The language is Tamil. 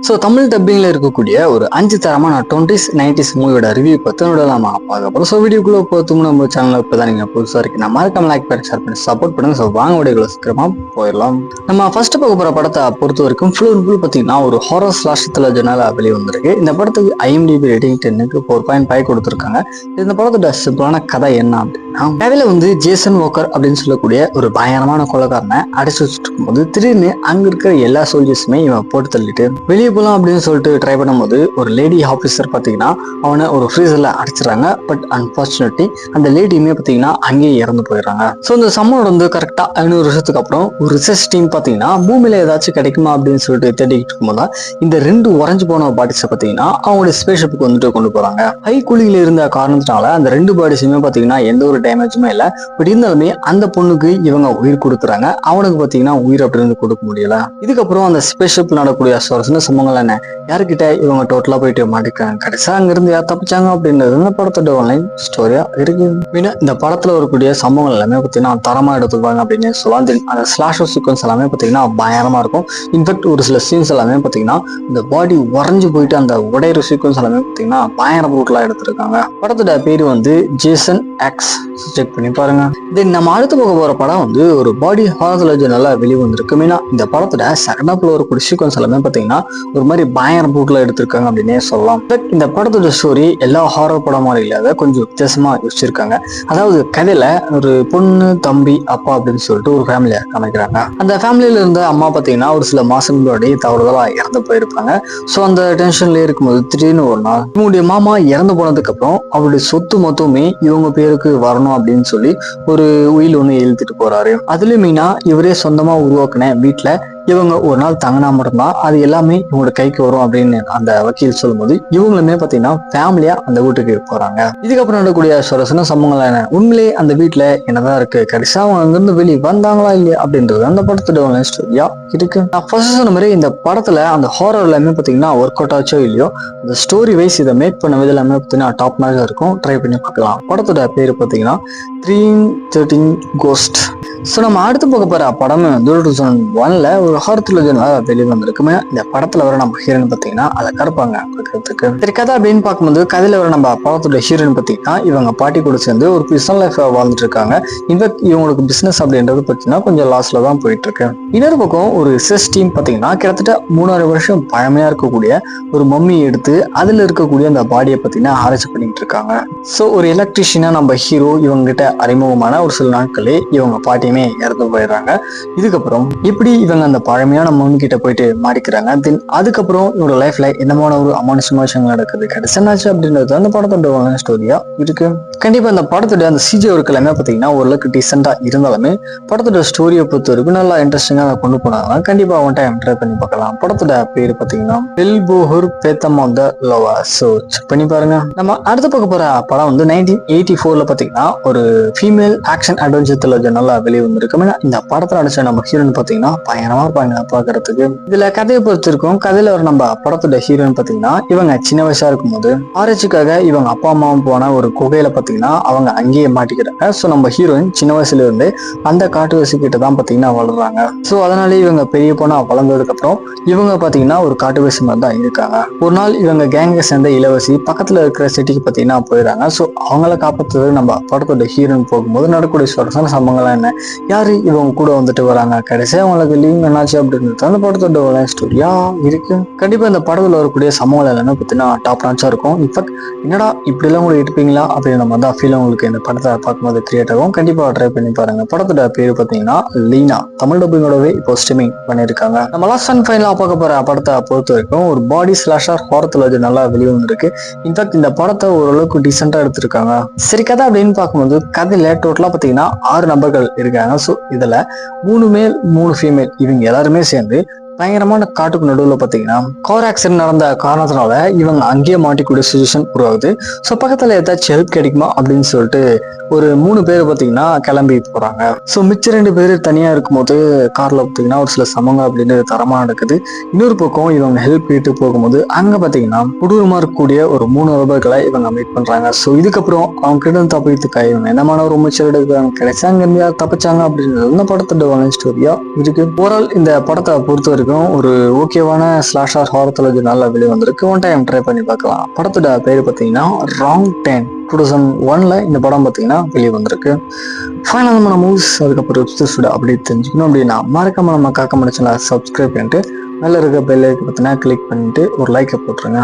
ஸோ தமிழ் டப்பிங்ல இருக்கக்கூடிய ஒரு 5 தரமான 20s 90s மூவியோட ரிவ்யூ பற்றி நம்ம பார்க்க போகிறோம். ஸோ வீடியோக்குள்ள போத்தும் நம்ம சேனல் இப்போ தான் நீங்கள் புதுசாக இருக்கு நம்ம மறக்காம லைக் பண்ணி ஷேர் பண்ணி சப்போர்ட் பண்ணுங்க. ஸோ வாங்க வீடியோக்குள்ள சீக்கிரமா போயிடலாம். நம்ம ஃபர்ஸ்ட் பார்க்க போகிற படத்தை பொறுத்த வரைக்கும் ஃபுல் பார்த்தீங்கன்னா ஒரு ஹாரர் ஸ்லாஷ் த்ரில்லர் வெளியே வந்திருக்கு. இந்த படத்துக்கு IMDb ரேட்டிங் 10க்கு 4.5 கொடுத்துருக்காங்க. இந்த படத்தோட சிம்பிளான கதை என்ன அப்படின்னா, கதையில ஜேசன் வாக்கர் அப்படின்னு சொல்லக்கூடிய ஒரு பயங்கரமான கொலைக்காரனை அடிச்சு வச்சுட்டு இருக்கும்போது திடீர்னு அங்க இருக்கிற எல்லா சோல்ஜர்ஸுமே இவன் போட்டு தள்ளிட்டு வெளியே போகலாம் அப்படின்னு சொல்லிட்டு ட்ரை பண்ணும்போது ஒரு லேடி ஆஃபீஸர் பார்த்தீங்கன்னா அவனை ஒரு ஃப்ரீசர்ல அடிச்சிடறாங்க. பட் அன்பார்ச்சுனேட்லி அந்த லேடியுமே பார்த்தீங்கன்னா அங்கேயே இறந்து போயிடுறாங்க. ஸோ இந்த சம்மன் கரெக்டாக 500 வருஷத்துக்கு அப்புறம் ஒரு ரிசர்ச் டீம் பார்த்தீங்கன்னா பூமியில ஏதாச்சும் கிடைக்குமா அப்படின்னு சொல்லிட்டு தேடிக்கிட்டு இருக்கும்போது இந்த 2 உறைஞ்சு போன பாடிஸை பார்த்தீங்கன்னா அவங்களுடைய ஸ்பேஸ்ஷிப்புக்கு கொண்டு போறாங்க. ஹை கூலிங்ல இருந்த காரணத்தினால அந்த 2 பாடிஸுமே பார்த்தீங்கன்னா எந்த ஒரு டேமேஜுமே இல்லை. பட் இருந்தாலுமே அந்த பொண்ணுக்கு இவங்க உயிர் கொடுக்குறாங்க, அவனுக்கு பார்த்தீங்கன்னா உயிர் அப்படின்னு கொடுக்க முடியல. இதுக்கப்புறம் அந்த ஸ்பேஸ்ஷிப் நடக்கூடிய சம்பவங்கள் என்ன, யாருக்கிட்ட இவங்க டோட்டலா போயிட்டு மாட்டிக்கிறாங்க, கடைசியா அங்கிருந்து யார் தப்பிச்சாங்க அப்படின்றது இந்த படத்தோட ஆன்லைன் ஸ்டோரியா இருக்கு. இந்த படத்துல வரக்கூடிய சம்பவங்கள் எல்லாமே பார்த்தீங்கன்னா தரமா எடுத்துப்பாங்க அப்படின்னு சொல்லலாம். அந்த ஸ்லாஷர் சீக்வன்ஸ் எல்லாமே பார்த்தீங்கன்னா பயங்கரமா இருக்கும். இன்ஃபேக்ட் ஒரு சில சீன்ஸ் எல்லாமே பார்த்தீங்கன்னா இந்த பாடி உறைஞ்சு போயிட்டு அந்த உடையிற சீக்வன்ஸ் எல்லாமே பார்த்தீங்கன்னா பயங்கர ரூட்லாம் எடுத்திருக்காங்க. படத்தோட பேரு ஜேசன் எக்ஸ், செக் பண்ணி பாருங்க. தென் நம்ம அடுத்து போக போற படம் ஒரு பாடி ஹாரர் நல்லா வெளியே வந்திருக்கு. மெயினா இந்த படத்தோட செகண்ட் ஹாஃப்ல வரக்கூடிய சீக்வன்ஸ் எல்லாமே பார்த்தீங்கன்னா ஒரு மாதிரி பயங்கர ரூட்ல எடுத்திருக்காங்க அப்படின்னே சொல்லலாம். பட் இந்த படத்தோட ஸ்டோரி எல்லா ஹாரர் படம் மாதிரி இல்லாத கொஞ்சம் வித்தியாசமா யோசிச்சிருக்காங்க. அதாவது கதையில ஒரு பொண்ணு, தம்பி, அப்பா அப்படின்னு சொல்லிட்டு ஒரு ஃபேமிலியை காமிக்கிறாங்க. அந்த ஃபேமிலியில இருந்த அம்மா பார்த்தீங்கன்னா ஒரு சில மாசங்களோடய தவறுதலா இறந்து போயிருப்பாங்க. ஸோ அந்த டென்ஷன்ல இருக்கும்போது திடீர்னு ஒரு நாள் இவங்களுடைய மாமா இறந்து போனதுக்கு அப்புறம் அவருடைய சொத்து மொத்தமே இவங்க பேருக்கு வரணும் அப்படின்னு சொல்லி ஒரு உயில் எழுதிட்டு போறாரு. அதுலயும் மெயினா இவரே சொந்தமா உருவாக்குன வீட்டுல இவங்க ஒரு நாள் தங்கினா மட்டும்தான் அது எல்லாமே இவங்களோட கைக்கு வரும் அப்படின்னு அந்த வக்கீல் சொல்லும்போது இவங்களுமே பாத்தீங்கன்னா ஃபேமிலியா அந்த வீட்டுக்கு போறாங்க. இதுக்கப்புறம் நடக்கக்கூடிய சொரசன சம்பவங்கள் என்ன, உண்மையிலே அந்த வீட்டுல என்னதான் இருக்கு, கடைசியா அவங்க அங்கிருந்து வெளியே வந்தாங்களா இல்லையா அப்படின்றது அந்த படத்தோட ஸ்டோரியா இருக்கு. நான் ஃபர்ஸ்ட் சொன்ன மாதிரி இந்த படத்துல அந்த ஹாரர் எல்லாமே பாத்தீங்கன்னா ஒர்க் அவுட் ஆச்சோ இல்லையோ, இந்த ஸ்டோரி வைஸ் இதை மேக் பண்ண விதம் எல்லாமே பாத்தீங்கன்னா டாப் நாக இருக்கும். ட்ரை பண்ணி பார்க்கலாம். படத்தோட பேரு பாத்தீங்கன்னா 313 கோஸ்ட். ஸோ நம்ம அடுத்து போக போற படமே 2001ல ஒரு ஹாரர் த்ரில்லர் வெளியே வந்திருக்குமே. இந்த படத்துல வர நம்ம ஹீரோயின் பார்த்தீங்கன்னா அதை கருப்பாங்க பார்க்கறதுக்கு. சரி, கதை அப்படின்னு பார்க்கும்போது கதையில வர நம்ம படத்தோட ஹீரோயின் பார்த்தீங்கன்னா இவங்க பாட்டி கூட சேர்ந்து ஒரு பர்சனல் லைஃப் வாழ்ந்துட்டு இருக்காங்க. இன்ஃபேக்ட் இவங்களுக்கு பிசினஸ் அப்படின்றது பார்த்தீங்கன்னா கொஞ்சம் லாஸ்ல தான் போயிட்டு இருக்கு. இன்னொரு பக்கம் ஒரு ரிசர்ச் டீம் பார்த்தீங்கன்னா கிட்டத்தட்ட 3000 வருஷம் பழமையா இருக்கக்கூடிய ஒரு மம்மி எடுத்து அதுல இருக்கக்கூடிய அந்த பாடியை பார்த்தீங்கன்னா ஆராய்ச்சி பண்ணிட்டு இருக்காங்க. ஸோ ஒரு எலக்ட்ரிஷியனா நம்ம ஹீரோ இவங்க கிட்ட அறிமுகமான ஒரு சில நாட்களே இவங்க பாட்டியுமே இறந்து போயிடுறாங்க. இதுக்கப்புறம் இப்படி இவங்க அந்த பழமையான மம்மி கிட்ட போயிட்டு மாறிக்கிறாங்க. தென் அதுக்கப்புறம் இவங்க லைஃப்ல என்னமான ஒரு அமானுஷமான விஷயங்கள் நடக்குது, கடைசியாச்சு அப்படின்றது அந்த படத்தோட ஸ்டோரியா இருக்கு. கண்டிப்பா அந்த படத்தோட அந்த CG ஒர்க் எல்லாமே பாத்தீங்கன்னா ஓரளவுக்கு டீசெண்டா இருந்தாலுமே படத்தோட ஸ்டோரியை பொறுத்த வரைக்கும் நல்லா இன்ட்ரெஸ்டிங்கா கொண்டு போனாங்க. கண்டிப்பா ஒன் டைம் ட்ரை பண்ணி பார்க்கலாம். படத்தோட பேரு பாத்தீங்கன்னா பெல்போஹர் பேத்தம் ஆஃப் த லோவா. ஸோ செக் பண்ணி பாருங்க. நம்ம அடுத்த பார்க்க போற படம் 1984ல பாத்தீங்கன்னா ஒரு ஃபீமேல் ஆக்ஷன் அட்வென்ச்சர் த்ரில்லர் நல்லா வெளியே வந்திருக்கு. இந்த படத்துல நடிச்ச நம்ம ஹீரோயின் பாத்தீங்கன்னா பயங்கரமா இருப்பாங்க பாக்குறதுக்கு. இதுல கதையை பொறுத்து இருக்கும். கதையில ஒரு நம்ம படத்தோட ஹீரோயின் பாத்தீங்கன்னா இவங்க சின்ன வயசா இருக்கும்போது ஆராய்ச்சிக்காக இவங்க அப்பா அம்மாவும் போன ஒரு குகையில பாத்தீங்கன்னா அவங்க அங்கேயே மாட்டிக்கிறாங்க. ஸோ நம்ம ஹீரோயின் சின்ன வயசுல இருந்து அந்த காட்டுவாசி கிட்ட தான் பாத்தீங்கன்னா வளர்றாங்க. ஸோ அதனால இவங்க பெரிய பொண்ணா வளர்ந்ததுக்கு அப்புறம் இவங்க பாத்தீங்கன்னா ஒரு காட்டுவாசி மாதிரி தான் இருக்காங்க. ஒரு நாள் இவங்க கேங்க சேர்ந்த இளவரசி பக்கத்துல இருக்கிற சிட்டிக்கு பாத்தீங்கன்னா போயிடறாங்க. ஸோ அவங்கள காப்பாற்றுறதுக்கு நம்ம படத்தோட ஹீரோயின் போகும்போது நடக்கூடிய சொரசான சம்பவங்கள் என்ன, யாரு இவங்க கூட வந்துட்டு வராங்க, கடைசியா அவங்களுக்கு லீவ் என்னாச்சு அப்படின்றது அந்த படத்தோட ஸ்டோரியா இருக்கு. கண்டிப்பா இந்த படத்துல வரக்கூடிய சம்பவங்கள் எல்லாமே பார்த்தீங்கன்னா டாப் நாச்சா இருக்கும். இன்ஃபேக்ட் என்னடா இப்படி எல்லாம் கூட இருப்பீங்களா அப்படின்னு நம்ம தான் ஃபீல் உங்களுக்கு இந்த படத்தை பார்க்கும்போது கிரியேட் ஆகும். கண்டிப்பா ட்ரை பண்ணி பாருங்க. படத்தோட பேரு பார்த்தீங்கன்னா லீனா. தமிழ் டப்பிங்கோடவே இப்போ ஸ்ட்ரீமிங் பண்ணியிருக்காங்க. நம்ம லாஸ்ட் அண்ட் ஃபைனலா பார்க்க போற படத்தை பொறுத்த வரைக்கும் ஒரு பாடி ஸ்லாஷர் ஹாரர் த்ரில்லர் நல்லா வெளியே வந்திருக்கு. இன்ஃபேக்ட் இந்த படத்தை ஓரளவுக்கு டீசெண்டா எடுத்திருக்காங்க. சரி, கதை அப்படின்னு பார்க்கும்போது கதையில டோட்டலா பார்த்தீங்கன்னா 6 நபர்கள் இருக்காங்க. ஸோ இதுல 3 மேல் 3 ஃபீமேல் இவங்க எல்லாருமே சேர்ந்து பயங்கரமான காட்டுக்கு நடுவில் பார்த்தீங்கன்னா கார் ஆக்சிடென்ட் நடந்த காரணத்தினால இவங்க அங்கேயே மாட்டிக்கூடிய சுச்சுவேஷன் உருவாகுது. ஸோ பக்கத்தில் ஏதாச்சும் ஹெல்ப் கிடைக்குமா அப்படின்னு சொல்லிட்டு ஒரு 3 பேர் பார்த்தீங்கன்னா கிளம்பி போறாங்க. ஸோ மிச்ச 2 பேர் தனியாக இருக்கும்போது கார்ல பார்த்தீங்கன்னா ஒரு சில சமங்கள் அப்படின்னு தரமா நடக்குது. இன்னொரு பக்கம் இவங்க ஹெல்ப் கேட்டு போகும்போது அங்கே பார்த்தீங்கன்னா கொடூரமா இருக்கக்கூடிய ஒரு 3 நபர்களை இவங்க மீட் பண்றாங்க. ஸோ இதுக்கப்புறம் அவங்க கிட்ட தப்பிக்கிறதுக்காக இவங்க என்னமான ஒரு முயற்சி எடுக்கிறாங்க, கிடைச்சாங்க தப்பிச்சாங்க அப்படின்றது இந்த படத்தோட ஸ்டோரியா இருக்கு. ஓவரால் இந்த படத்தை பொறுத்த வந்திருக்கும். ஒரு ஓகேவான ஸ்லாஷர் ஹாரர் நல்லா வெளியே வந்திருக்கு. ஒன் டைம் ட்ரை பண்ணி பார்க்கலாம். படத்தோட பேர் பார்த்தீங்கன்னா ராங் டேர்ன். 2001 இந்த படம் பார்த்தீங்கன்னா வெளியே வந்திருக்கு. ஃபைனலான மூவ்ஸ் அதுக்கப்புறம் வெப்சீரிஸோட அப்டேட் தெரிஞ்சுக்கணும் அப்படின்னா மறக்காம நம்ம காக்க சேனலை சப்ஸ்கிரைப் பண்ணிட்டு மேலே இருக்க பெல் ஐக்கனை கிளிக் பண்ணிட்டு ஒரு லைக்கை போட்டுருங்க.